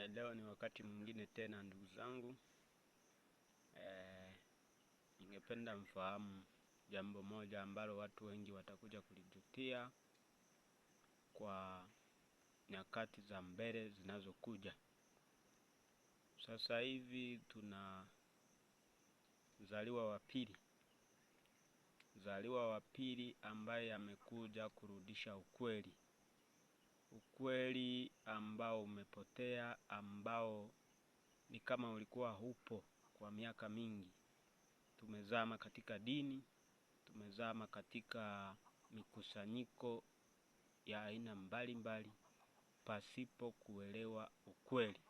Leo ni wakati mwingine tena ndugu zangu. Ningependa mfahamu jambo moja ambalo watu wengi watakuja kulijutia kwa nyakati za mbele zinazokuja. Sasa hivi tuna mzaliwa wa pili ambaye amekuja kurudisha ukweli ambao umepotea, ambao ni kama ulikuwa hupo kwa miaka mingi. Tumezama katika dini, tumezama katika mikusanyiko ya aina mbalimbali pasipo kuelewa ukweli.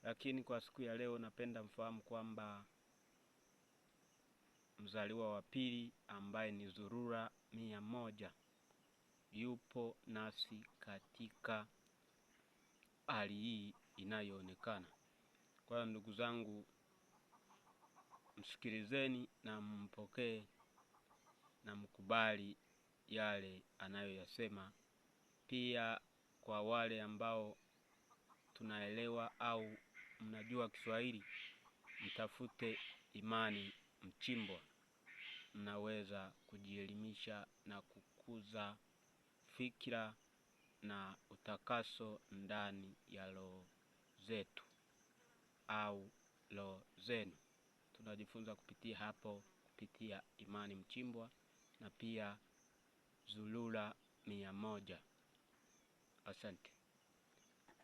Lakini kwa siku ya leo napenda mfahamu kwamba mzaliwa wa pili ambaye ni Zurura 100 yupo nasi katika hali hii inayoonekana. Kwa hiyo ndugu zangu, msikilizeni na mpokee na mkubali yale anayoyasema. Pia kwa wale ambao tunaelewa au mnajua Kiswahili, mtafute Imani Mchimbwa. Mnaweza kujielimisha na kukuza fikra na utakaso ndani ya roho zetu au roho zenu. Tunajifunza kupitia Imani Mchimbwa na pia Zurura 100. Asante.